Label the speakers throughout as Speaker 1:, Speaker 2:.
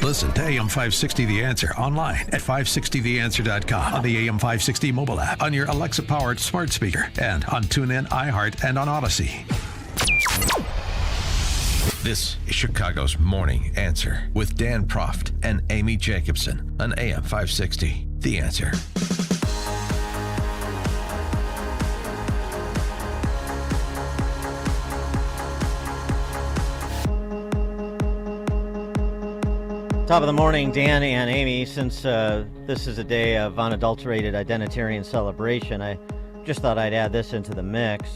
Speaker 1: Listen to AM 560 The Answer online at 560theanswer.com, on the AM 560 mobile app, on your Alexa-powered smart speaker, and on TuneIn, iHeart, and on Odyssey. This is Chicago's Morning Answer with Dan Proft and Amy Jacobson on AM 560 The Answer.
Speaker 2: Top of the morning, Dan and Amy. Since this is a day of unadulterated identitarian celebration, I just thought I'd add this into the mix.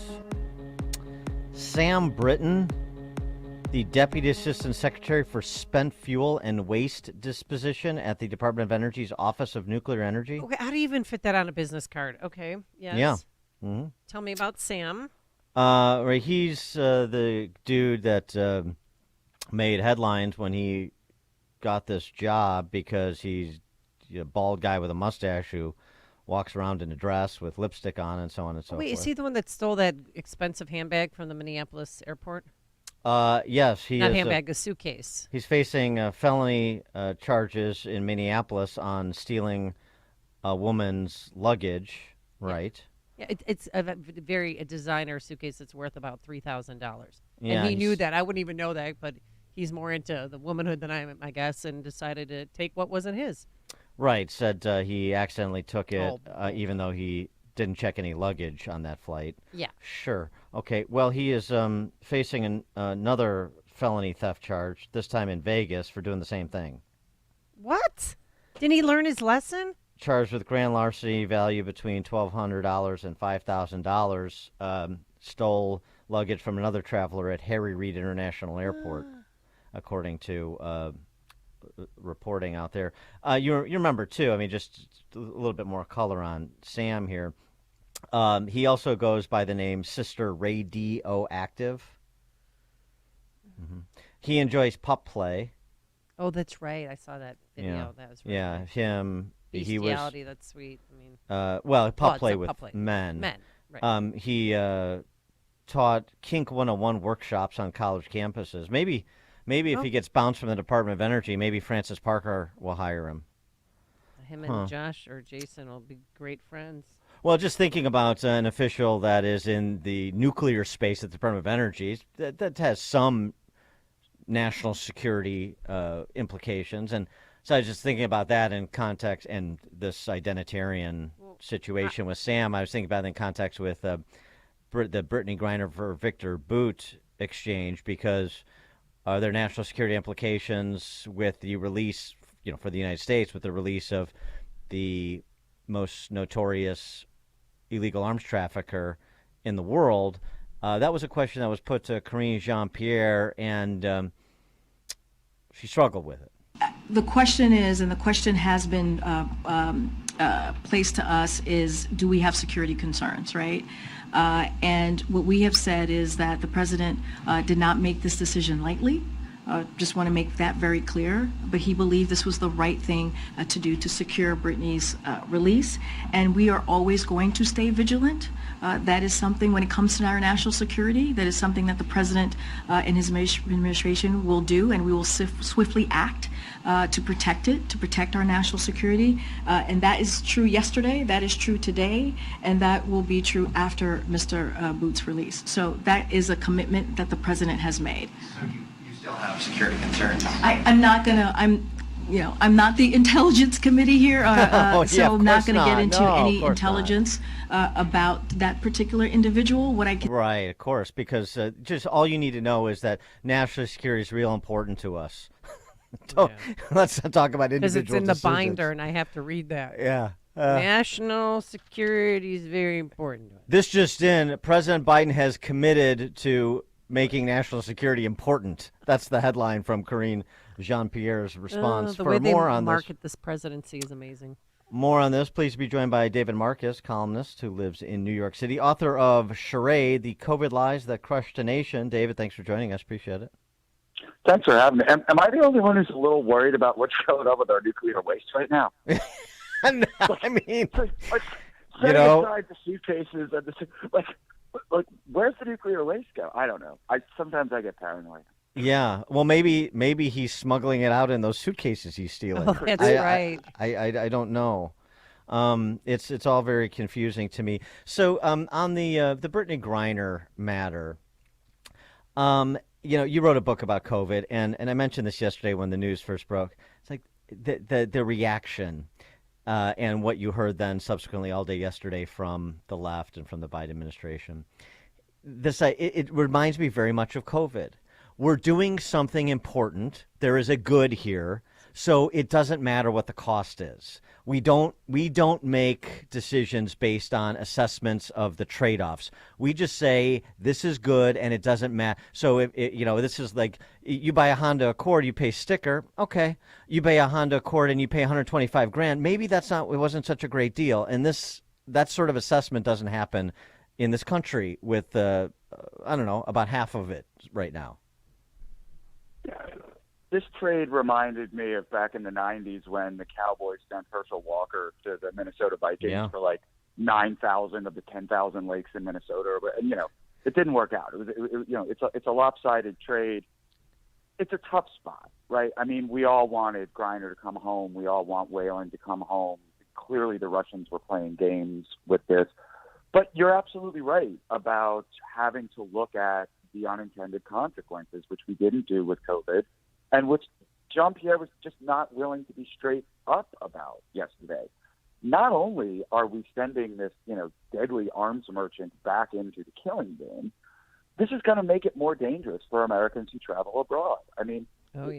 Speaker 2: Sam Britton, the Deputy Assistant Secretary for Spent Fuel and Waste Disposition at the Department of Energy's Office of Nuclear Energy.
Speaker 3: Okay, how do you even fit that on a business card? Okay, yes.
Speaker 2: Yeah. Mm-hmm.
Speaker 3: Tell me about Sam.
Speaker 2: Right, he's the dude that made headlines when he got this job because he's a bald guy with a mustache who walks around in a dress with lipstick on and so on and so forth.
Speaker 3: Wait, is he the one that stole that expensive handbag from the Minneapolis airport?
Speaker 2: Yes, he
Speaker 3: Not
Speaker 2: is.
Speaker 3: handbag, a suitcase.
Speaker 2: He's facing felony charges in Minneapolis on stealing a woman's luggage, right?
Speaker 3: Yeah, it's a designer suitcase that's worth about $3,000.
Speaker 2: Yeah,
Speaker 3: and he knew that. I wouldn't even know that, but he's more into the womanhood than I am, I guess, and decided to take what wasn't his. Right.
Speaker 2: Said he accidentally took it, even though he didn't check any luggage on that flight.
Speaker 3: Yeah.
Speaker 2: Sure. Okay. Well, he is facing another felony theft charge, this time in Vegas, for doing the same thing.
Speaker 3: What? Didn't he learn his lesson?
Speaker 2: Charged with grand larceny, value between $1,200 and $5,000. Stole luggage from another traveler at Harry Reid International Airport. According to reporting out there. You remember, too, I mean, just a little bit more color on Sam here. He also goes by the name Sister Ray D.O. Active. Mm-hmm. He enjoys pup play.
Speaker 3: Oh, that's right. I saw that video.
Speaker 2: Yeah.
Speaker 3: That was really nice.
Speaker 2: Him.
Speaker 3: Bestiality, that's sweet. I mean,
Speaker 2: pup play with men.
Speaker 3: Men, right.
Speaker 2: He taught Kink 101 workshops on college campuses. Maybe if he gets bounced from the Department of Energy, maybe Francis Parker will hire him.
Speaker 3: Him and Josh or Jason will be great friends.
Speaker 2: Well, just thinking about an official that is in the nuclear space at the Department of Energy, that has some national security implications. And so I was just thinking about that in context and this identitarian situation with Sam. I was thinking about it in context with the Brittany Griner for Victor Boot exchange, because are there national security implications with the release, for the United States, with the release of the most notorious illegal arms trafficker in the world? That was a question that was put to Karine Jean-Pierre, and she struggled with it.
Speaker 4: The question is, and the question has been placed to us, is do we have security concerns, right? And what we have said is that the president did not make this decision lightly. Just want to make that very clear. But he believed this was the right thing to do to secure Brittany's release. And we are always going to stay vigilant. That is something, when it comes to our national security, that is something that the president and his administration will do, and we will swiftly act to protect it, to protect our national security. And that is true yesterday, that is true today, and that will be true after Mr. Boot's release. So that is a commitment that the president has made.
Speaker 5: So you still have security concerns?
Speaker 4: I'm not the intelligence committee here, so I'm not going to get into any intelligence about that particular individual.
Speaker 2: Right, of course, because just all you need to know is that national security is real important to us. Let's not talk about individual
Speaker 3: because it's in
Speaker 2: decisions.
Speaker 3: the binder, and I have to read that.
Speaker 2: Yeah.
Speaker 3: National security is very important.
Speaker 2: This just in, President Biden has committed to making national security important. That's the headline from Karine Jean-Pierre's response.
Speaker 3: The
Speaker 2: For
Speaker 3: way
Speaker 2: more
Speaker 3: they
Speaker 2: on
Speaker 3: market this presidency is amazing.
Speaker 2: More on this, please be joined by David Marcus, columnist who lives in New York City, author of Charade, The COVID Lies That Crushed a Nation. David, thanks for joining us. Appreciate it.
Speaker 6: Thanks for having me. Am I the only one who's a little worried about what's going on with our nuclear waste right now?
Speaker 2: No, I mean,
Speaker 6: setting aside the suitcases and where's the nuclear waste go? I don't know. Sometimes I get paranoid.
Speaker 2: Yeah. Well, maybe he's smuggling it out in those suitcases he's stealing.
Speaker 3: Oh, that's right.
Speaker 2: I don't know. It's all very confusing to me. So on the Brittany Griner matter, you wrote a book about COVID, and I mentioned this yesterday when the news first broke. It's like the reaction, and what you heard then subsequently all day yesterday from the left and from the Biden administration. It reminds me very much of COVID. We're doing something important. There is a good here, so it doesn't matter what the cost is. We don't make decisions based on assessments of the trade-offs. We just say this is good and it doesn't matter. So if this is like you buy a Honda Accord, you pay sticker. Okay, you buy a Honda Accord and you pay 125 grand. Maybe it wasn't such a great deal. And that sort of assessment doesn't happen in this country with I don't know, about half of it right now.
Speaker 6: Yeah, this trade reminded me of back in the 90s when the Cowboys sent Herschel Walker to the Minnesota Vikings for like 9,000 of the 10,000 lakes in Minnesota. And, it didn't work out. It's a lopsided trade. It's a tough spot, right? I mean, we all wanted Griner to come home. We all want Whalen to come home. Clearly the Russians were playing games with this. But you're absolutely right about having to look at the unintended consequences, which we didn't do with COVID, and which Jean-Pierre was just not willing to be straight up about yesterday. Not only are we sending this, deadly arms merchant back into the killing game, this is going to make it more dangerous for Americans who travel abroad. I mean,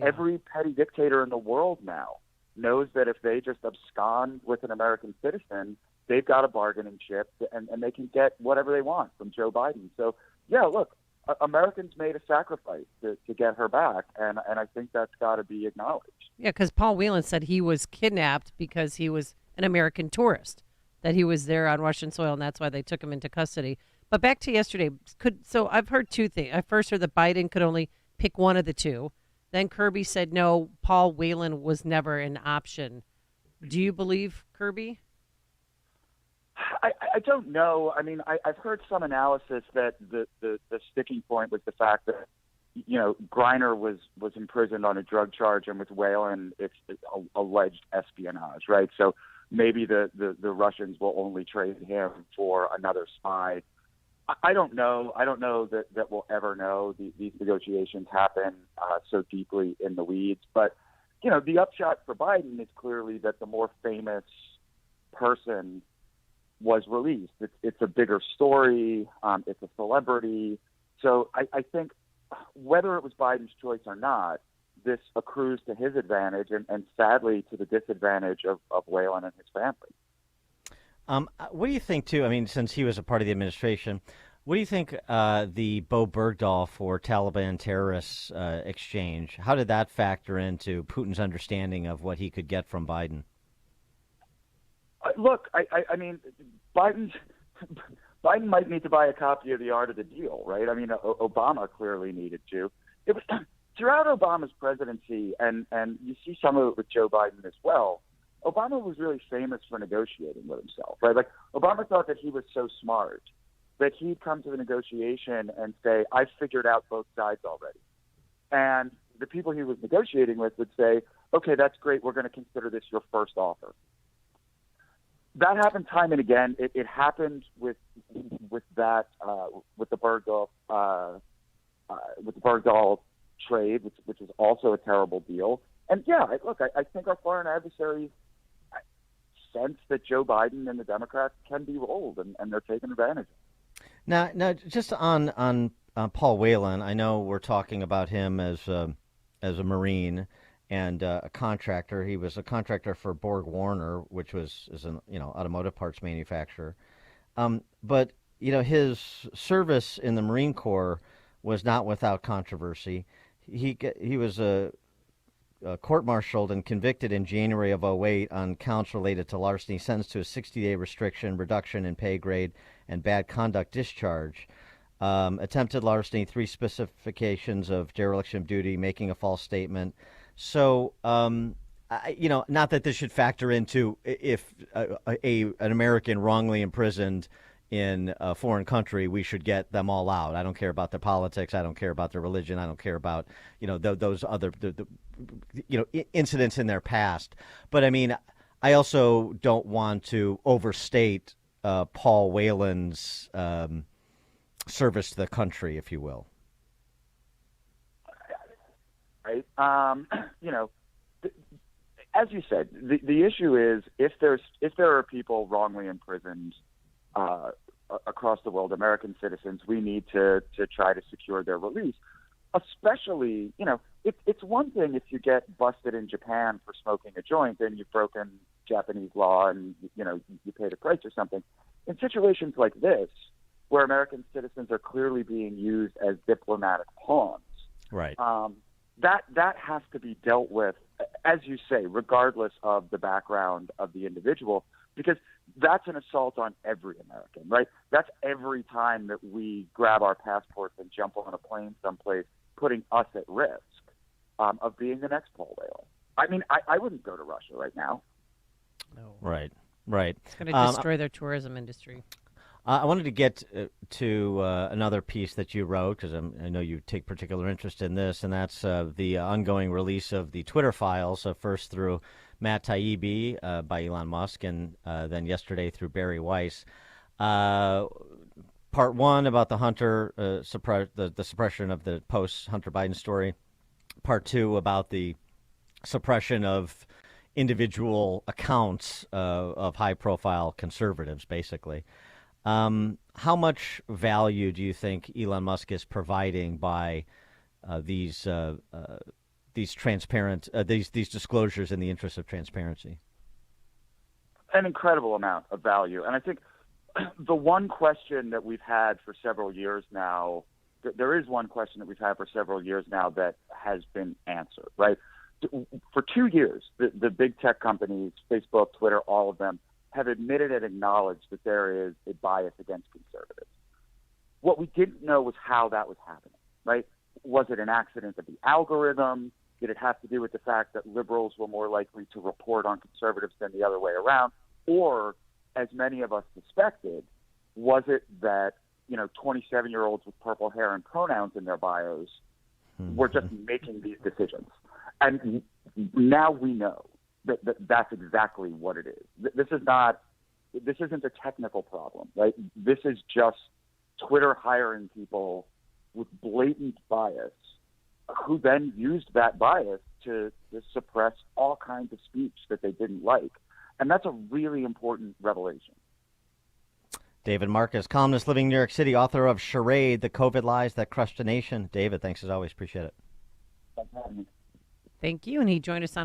Speaker 6: every petty dictator in the world now knows that if they just abscond with an American citizen, they've got a bargaining chip and they can get whatever they want from Joe Biden. So, look, Americans made a sacrifice to get her back, and I think that's got to be acknowledged.
Speaker 3: Yeah, because Paul Whelan said he was kidnapped because he was an American tourist, that he was there on Russian soil, and that's why they took him into custody. But back to yesterday, so I've heard two things. I first heard that Biden could only pick one of the two. Then Kirby said, no, Paul Whelan was never an option. Do you believe Kirby?
Speaker 6: I don't know. I mean, I've heard some analysis that the sticking point was the fact that, Griner was imprisoned on a drug charge, and with Whalen, it's alleged espionage, right? So maybe the Russians will only trade him for another spy. I don't know. I don't know that we'll ever know. These negotiations happen so deeply in the weeds. But, the upshot for Biden is clearly that the more famous person was released. It's a bigger story. It's a celebrity. So I think whether it was Biden's choice or not, this accrues to his advantage and sadly to the disadvantage of Whalen and his family.
Speaker 2: What do you think, too? I mean, since he was a part of the administration, what do you think the Bo Bergdahl for Taliban terrorists exchange, how did that factor into Putin's understanding of what he could get from Biden?
Speaker 6: Look, I mean, Biden might need to buy a copy of The Art of the Deal, right? I mean, Obama clearly needed to. It was throughout Obama's presidency, and you see some of it with Joe Biden as well. Obama was really famous for negotiating with himself, right? Like Obama thought that he was so smart that he'd come to the negotiation and say, "I've figured out both sides already," and the people he was negotiating with would say, "Okay, that's great. We're going to consider this your first offer." That happened time and again. It happened with the Bergdahl trade, which is also a terrible deal. And I think our foreign adversaries sense that Joe Biden and the Democrats can be rolled, and they're taking advantage.
Speaker 2: Now, just on Paul Whelan, I know we're talking about him as a Marine and a contractor. He was a contractor for Borg Warner, which is an automotive parts manufacturer. But his service in the Marine Corps was not without controversy. He was court-martialed and convicted in January of 2008 on counts related to larceny, sentenced to a 60-day restriction, reduction in pay grade, and bad conduct discharge. Attempted larceny, 3 specifications of dereliction of duty, making a false statement. So, not that this should factor into if an American wrongly imprisoned in a foreign country, we should get them all out. I don't care about their politics. I don't care about their religion. I don't care about, those other, incidents in their past. But I mean, I also don't want to overstate Paul Whelan's service to the country, if you will.
Speaker 6: Right. As you said, the issue is if there are people wrongly imprisoned across the world, American citizens, we need to try to secure their release. Especially, it's one thing if you get busted in Japan for smoking a joint and you've broken Japanese law and you paid a price or something. In situations like this, where American citizens are clearly being used as diplomatic pawns,
Speaker 2: right?
Speaker 6: That has to be dealt with, as you say, regardless of the background of the individual, because that's an assault on every American, right? That's every time that we grab our passports and jump on a plane someplace, putting us at risk of being the next Paul Whelan. I mean, I wouldn't go to Russia right now.
Speaker 3: No.
Speaker 2: Right.
Speaker 3: It's going to destroy their tourism industry.
Speaker 2: I wanted to get to another piece that you wrote, because I know you take particular interest in this, and that's the ongoing release of the Twitter files, first through Matt Taibbi by Elon Musk, and then yesterday through Barry Weiss. Part one about the the suppression of the post-Hunter Biden story. Part two about the suppression of individual accounts of high-profile conservatives, basically. How much value do you think Elon Musk is providing by these transparent these disclosures in the interest of transparency?
Speaker 6: An incredible amount of value, and I think the one question that we've had for several years now, there is one question that we've had for several years now that has been answered, right? For 2 years, the big tech companies, Facebook, Twitter, all of them, have admitted and acknowledged that there is a bias against conservatives. What we didn't know was how that was happening, right? Was it an accident of the algorithm? Did it have to do with the fact that liberals were more likely to report on conservatives than the other way around? Or, as many of us suspected, was it that 27-year-olds with purple hair and pronouns in their bios were just making these decisions? And now we know that's exactly what it is. This isn't a technical problem, right? This is just Twitter hiring people with blatant bias who then used that bias to suppress all kinds of speech that they didn't like. And that's a really important revelation.
Speaker 2: David Marcus, columnist living in New York City, author of Charade, The COVID Lies That Crushed a Nation. David, thanks as always. Appreciate it.
Speaker 6: Thanks for having me.
Speaker 3: Thank you. And he joined us on